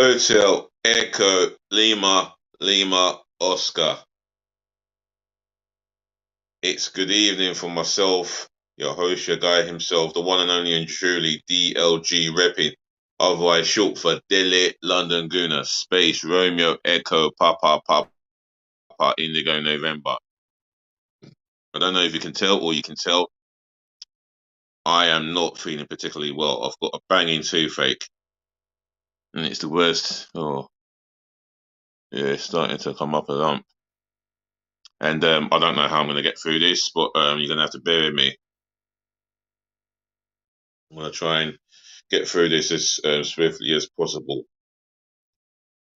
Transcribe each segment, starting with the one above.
Hotel Echo Lima Lima Oscar. It's good evening for myself, your host, your guy himself, the one and only and truly DLG repping, otherwise short for Delhi London Gooner, Space Romeo Echo Papa Papa Indigo November. I don't know if you can tell or you can tell, I am not feeling particularly well. I've got a banging toothache, and it's the worst. Oh, yeah, it's starting to come up a lump. And I don't know how I'm going to get through this, but you're going to have to bear with me. I'm going to try and get through this as swiftly as possible.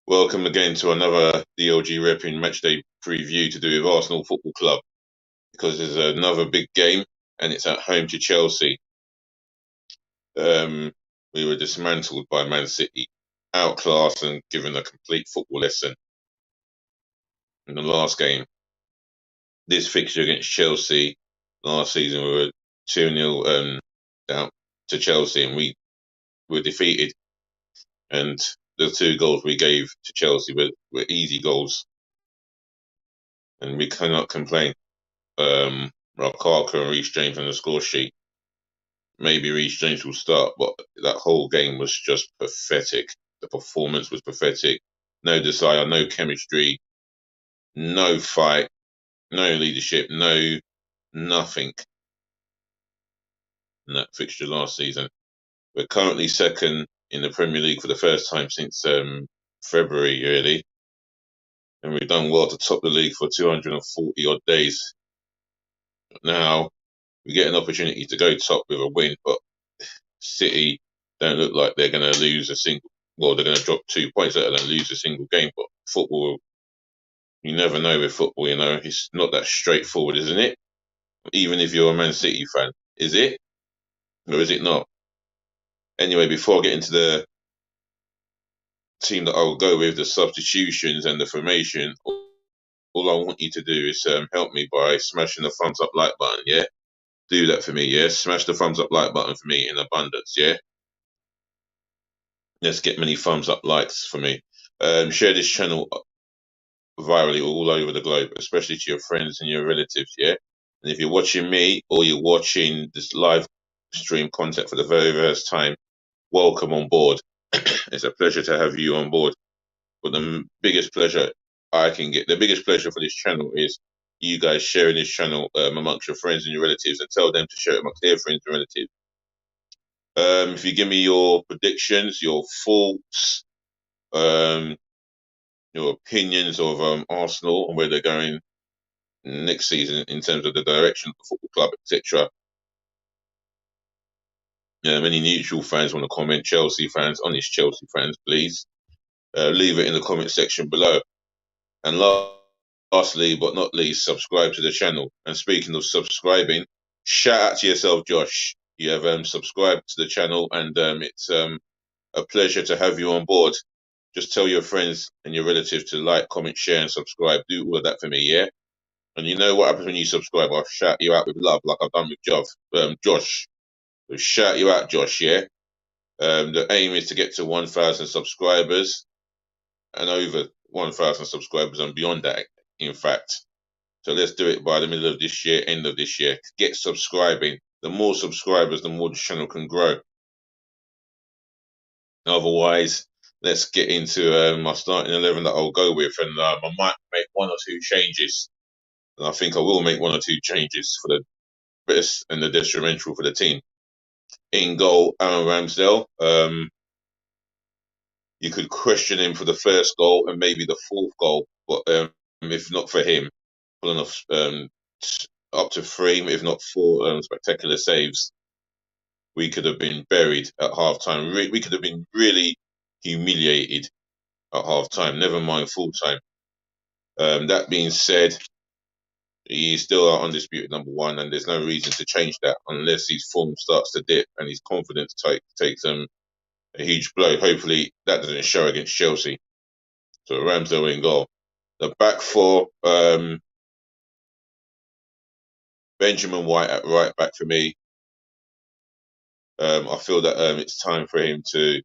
Welcome again to another DLG Repping Matchday preview to do with Arsenal Football Club, because there's another big game and it's at home to Chelsea. We were dismantled by Man City, outclassed and given a complete football lesson in the last game. This fixture against Chelsea last season, we were 2-0 down to Chelsea and we were defeated. And the 2 goals we gave to Chelsea were easy goals. And we cannot complain. Lukaku and Reece James on the score sheet. Maybe Reece James will start, but that whole game was just pathetic. The performance was pathetic. No desire, no chemistry, no fight, no leadership, no nothing in that fixture last season. We're currently second in the Premier League for the first time since February, really. And we've done well to top the league for 240 odd days. Now, we get an opportunity to go top with a win, but City don't look like they're going to lose a single. Well, they're going to drop 2 points out and lose a single game. But football, you never know with football. You know, it's not that straightforward, isn't it? Even if you're a Man City fan, is it, or is it not? Anyway, before I get into the team that I'll go with, the substitutions and the formation, all I want you to do is help me by smashing the thumbs up like button. Yeah, do that for me. Yeah, smash the thumbs up like button for me in abundance. Yeah. Let's get many thumbs up likes for me. Share this channel virally all over the globe, especially to your friends and your relatives, yeah? And if you're watching me or you're watching this live stream content for the very first time, welcome on board. It's a pleasure to have you on board. But the biggest pleasure the biggest pleasure for this channel is you guys sharing this channel amongst your friends and your relatives, and tell them to share it amongst their friends and relatives. If you give me your predictions, your thoughts, your opinions of Arsenal and where they're going next season in terms of the direction of the football club, etc. Many neutral fans want to comment. Chelsea fans, honest Chelsea fans, please leave it in the comment section below. And lastly, but not least, subscribe to the channel. And speaking of subscribing, shout out to yourself, Josh. You have subscribed to the channel, and it's a pleasure to have you on board. Just tell your friends and your relatives to like, comment, share, and subscribe. Do all of that for me, yeah? And you know what happens when you subscribe? I'll shout you out with love, like I've done with Josh. So shout you out, Josh, yeah? The aim is to get to 1,000 subscribers and over 1,000 subscribers and beyond that, in fact. So let's do it by the middle of this year, end of this year. Get subscribing. The more subscribers, the more the channel can grow. Otherwise, let's get into my starting 11 that I'll go with. And I might make 1 or 2 changes. And I think I will make 1 or 2 changes for the best and the detrimental for the team. In goal, Aaron Ramsdale. You could question him for the first goal and maybe the 4th goal, but if not for him, pulling off up to 3, if not 4 spectacular saves, we could have been buried at half time. We could have been really humiliated at half time, never mind full time. That being said, he's still our undisputed number 1, and there's no reason to change that unless his form starts to dip and his confidence takes a huge blow. Hopefully that doesn't show against Chelsea. So Ramsdale in goal. The back 4, Benjamin White at right back for me. I feel that it's time for him to...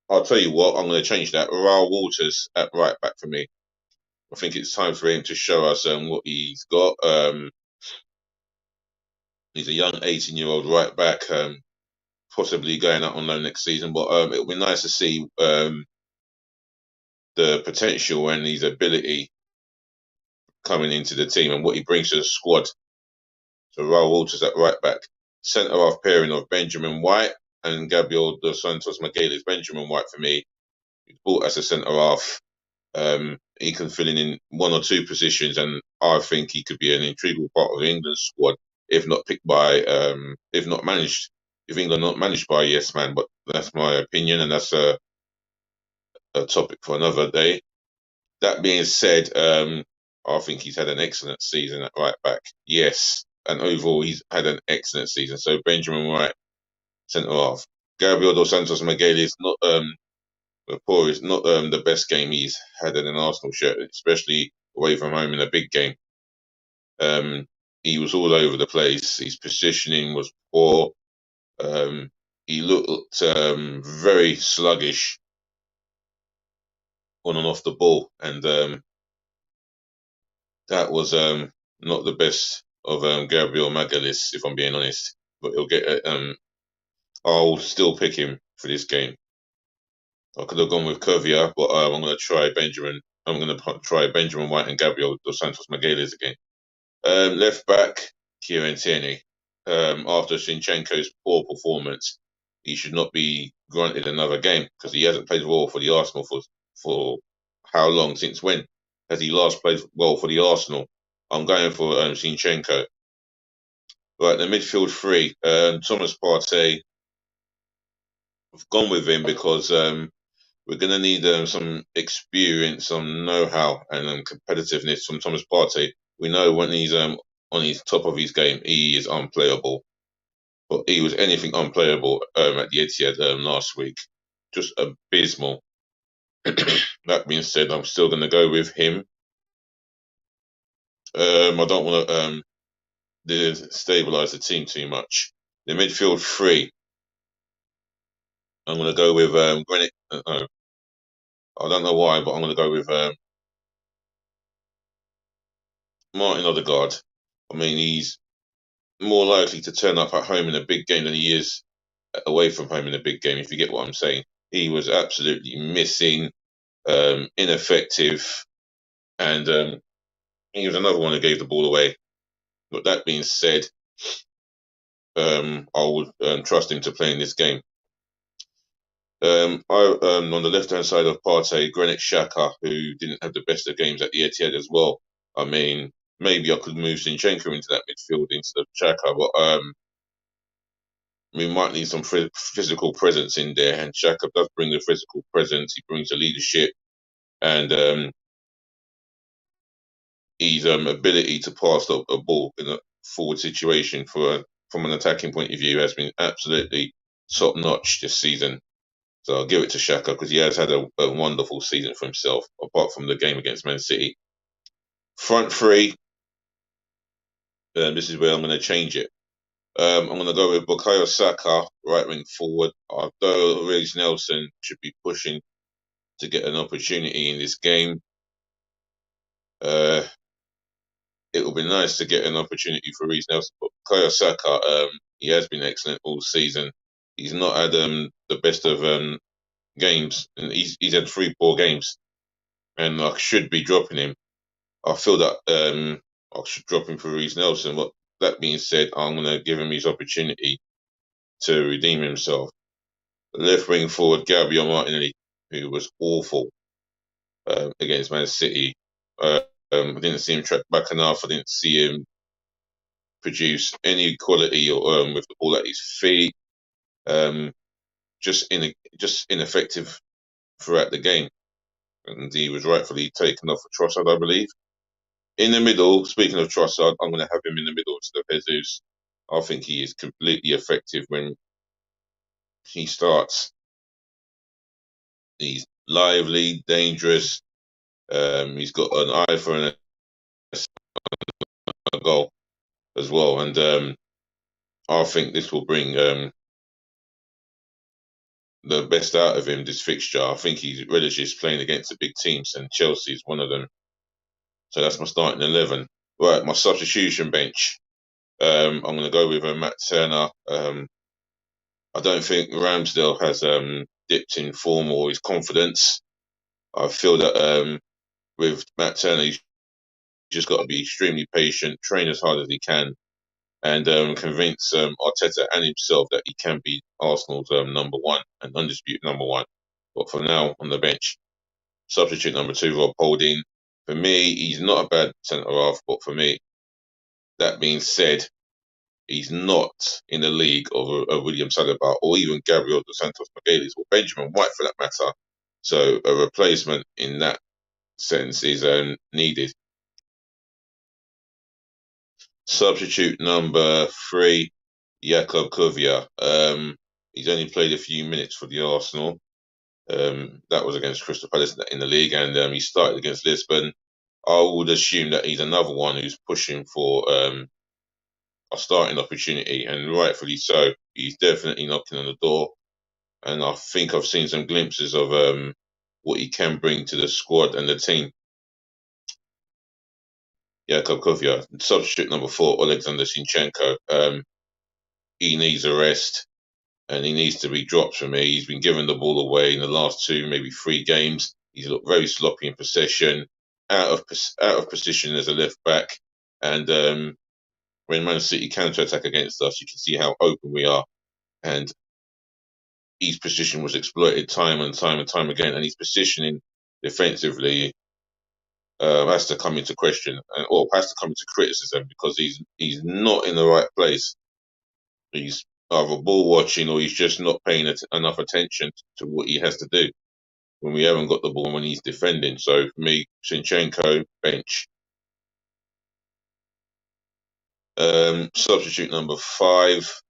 I'll tell you what, I'm going to change that. Raul Walters at right back for me. I think it's time for him to show us what he's got. He's a young 18-year-old right back, possibly going out on loan next season. But it'll be nice to see the potential and his ability coming into the team and what he brings to the squad. So Raul Walters at right back. Centre half pairing of Benjamin White and Gabriel dos Santos Magalhães. Benjamin White for me, he's bought as a centre half. He can fill in one or two positions, and I think he could be an integral part of England's squad if not picked by, if not managed, if England not managed by a yes man. But that's my opinion, and that's a topic for another day. That being said, I think he's had an excellent season at right back. Yes, and overall he's had an excellent season. So Benjamin White, centre half. Gabriel dos Santos Magalhães is not Poor is not the best game he's had in an Arsenal shirt, especially away from home in a big game. He was all over the place. His positioning was poor. He looked very sluggish on and off the ball, and that was not the best of Gabriel Magalhães, if I'm being honest. But he'll get. I'll still pick him for this game. I could have gone with Curvier, but I'm going to try Benjamin. I'm going to try Benjamin White and Gabriel dos Santos Magalhães again. Left back, Kieran Tierney. After Zinchenko's poor performance, he should not be granted another game because he hasn't played well for the Arsenal for how long? Since when has he last played well for the Arsenal? I'm going for Zinchenko. Right, the midfield three. Thomas Partey. I've gone with him because we're going to need some experience, some know-how, and competitiveness from Thomas Partey. We know when he's on his top of his game, he is unplayable. But he was anything unplayable at the Etihad last week. Just abysmal. That being said, I'm still going to go with him. I don't want to destabilise the team too much. The midfield three. I'm going to go with Greenwich. I don't know why, but I'm going to go with Martin Odegaard. I mean, he's more likely to turn up at home in a big game than he is away from home in a big game, if you get what I'm saying. He was absolutely missing, ineffective, and he was another one who gave the ball away. But that being said, I would trust him to play in this game. On the left-hand side of Partey, Granit Xhaka, who didn't have the best of games at the Etihad as well. I mean, maybe I could move Zinchenko into that midfield instead of Xhaka, but we might need some physical presence in there. And Xhaka does bring the physical presence. He brings the leadership, and his ability to pass a ball in a forward situation from an attacking point of view has been absolutely top notch this season. So I'll give it to Xhaka because he has had a wonderful season for himself, apart from the game against Man City. Front three, this is where I'm going to change it. I'm going to go with Bukayo Saka, right wing forward. Although Reiss Nelson should be pushing to get an opportunity in this game, it will be nice to get an opportunity for Reiss Nelson. But Bukayo Saka, he has been excellent all season. He's not had the best of games, and he's had 3 poor games, and I should be dropping him. I feel that I should drop him for Reiss Nelson. But that being said, I'm going to give him his opportunity to redeem himself. Left wing forward, Gabriel Martinelli, who was awful against Man City. I didn't see him track back enough. I didn't see him produce any quality with the ball at his feet. Just ineffective throughout the game, and he was rightfully taken off for Trossard, I believe. In the middle, speaking of Trossard, I'm going to have him in the middle instead of Jesus. I think he is completely effective when he starts. He's lively, dangerous. He's got an eye for a goal as well, and I think this will bring the best out of him this fixture. I think he relishes playing against the big teams, and Chelsea's one of them. So that's my starting 11. Right, my substitution bench. I'm going to go with Matt Turner. I don't think Ramsdale has dipped in form or his confidence. I feel that with Matt Turner, he's just got to be extremely patient, train as hard as he can, and convince Arteta and himself that he can be Arsenal's number one and undisputed number one. But for now, on the bench. Substitute number 2, Rob Holding. For me, he's not a bad centre half, but for me, that being said, he's not in the league of a William Saliba or even Gabriel dos Santos Magalhaes or Benjamin White for that matter. So a replacement in that sense is needed. Substitute number 3, Jakub Kovia. He's only played a few minutes for the Arsenal. That was against Crystal Palace in the league, and he started against Lisbon. I would assume that he's another one who's pushing for a starting opportunity, and rightfully so. He's definitely knocking on the door, and I think I've seen some glimpses of what he can bring to the squad and the team. Jakub Kovia. Substitute number 4, Alexander Zinchenko. He needs a rest, and he needs to be dropped for me. He's been given the ball away in the last 2, maybe 3 games. He's looked very sloppy in possession, out of position as a left back, and when Man City counter-attack against us, you can see how open we are, and his position was exploited time and time again, and his positioning defensively has to come into question, or has to come into criticism, because he's not in the right place. He's either ball watching, or he's just not paying enough attention to what he has to do when we haven't got the ball when he's defending. So for me, Zinchenko, bench. Substitute number 5.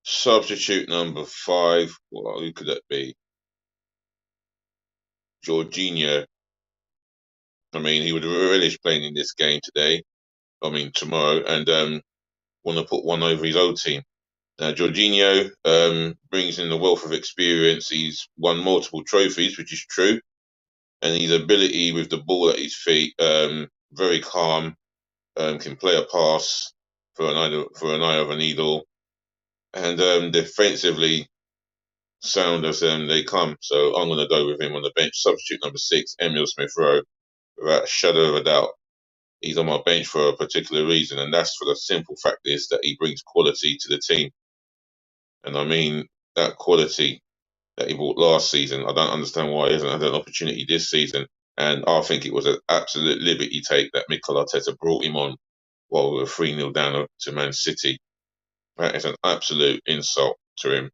Substitute number 5. Well, who could that be? Jorginho. I mean, he would relish playing in this game today. I mean, tomorrow, and want to put one over his old team. Jorginho brings in a wealth of experience. He's won multiple trophies, which is true, and his ability with the ball at his feet, very calm, can play a pass for an eye of a needle, and defensively sound as they come. So I'm going to go with him on the bench. Substitute number 6, Emil Smith Rowe, without a shadow of a doubt. He's on my bench for a particular reason, and that's for the simple fact is that he brings quality to the team. And I mean, that quality that he brought last season, I don't understand why he hasn't had an opportunity this season. And I think it was an absolute liberty take that Mikel Arteta brought him on while we were 3-0 down to Man City. That is an absolute insult to him,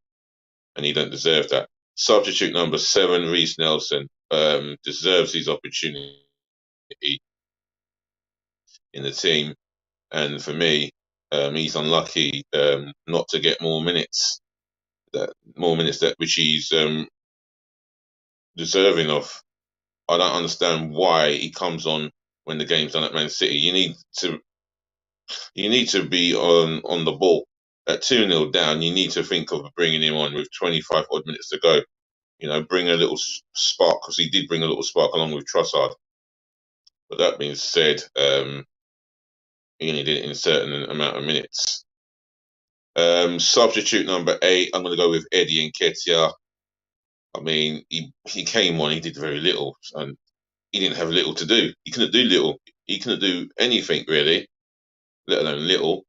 and he don't deserve that. Substitute number 7, Reiss Nelson, deserves his opportunity in the team. And for me, he's unlucky not to get more minutes, which he's deserving of. I don't understand why he comes on when the game's done at Man City. You need to be on the ball. At 2-0 down, you need to think of bringing him on with 25 odd minutes to go. You know, bring a little spark, because he did bring a little spark along with Trossard. But that being said, he only did it in a certain amount of minutes. Substitute number 8, I'm going to go with Eddie Nketiah. I mean, he came on, he did very little, and he didn't have little to do. He couldn't do little. He couldn't do anything really, let alone little.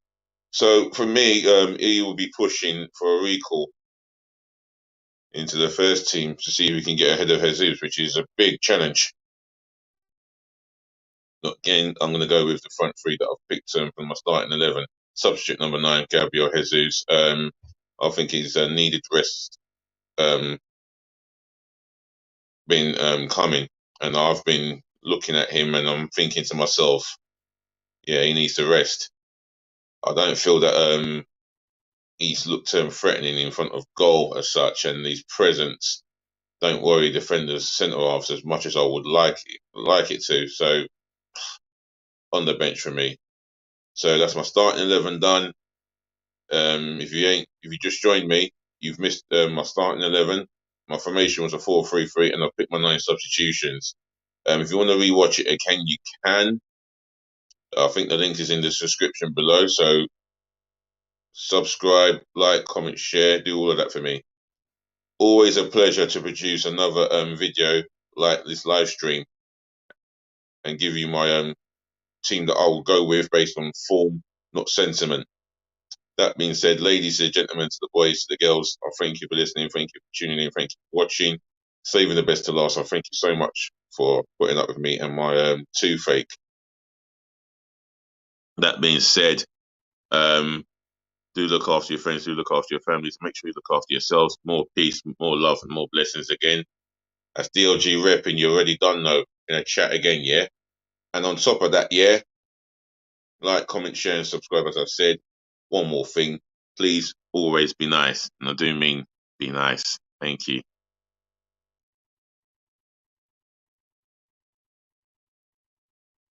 So for me, he will be pushing for a recall into the first team to see if we can get ahead of Jesus, which is a big challenge. Again, I'm going to go with the front 3 that I've picked from my starting 11. Substitute number 9, Gabriel Jesus. I think he's needed rest been coming, and I've been looking at him and I'm thinking to myself, yeah, he needs to rest. I don't feel that he's looked threatening in front of goal as such, and his presence don't worry defenders, centre halves as much as I would like it to. So on the bench for me. So that's my starting 11 done. If you just joined me, you've missed my starting 11. My formation was a 4-3-3, and I've picked my 9 substitutions. If you want to rewatch it again, you can. I think the link is in the description below. So subscribe, like, comment, share, do all of that for me. Always a pleasure to produce another video like this live stream and give you my team that I will go with based on form, not sentiment. That being said, ladies and gentlemen, to the boys, to the girls, I thank you for listening. Thank you for tuning in. Thank you for watching. Saving the best to last. I thank you so much for putting up with me and my toothache. That being said, do look after your friends. Do look after your families. Make sure you look after yourselves. More peace, more love, and more blessings again. That's DLG Rep, and you already done know. In a chat again, yeah? And on top of that, yeah, like, comment, share, and subscribe, as I've said. One more thing, please always be nice. And I do mean be nice. Thank you.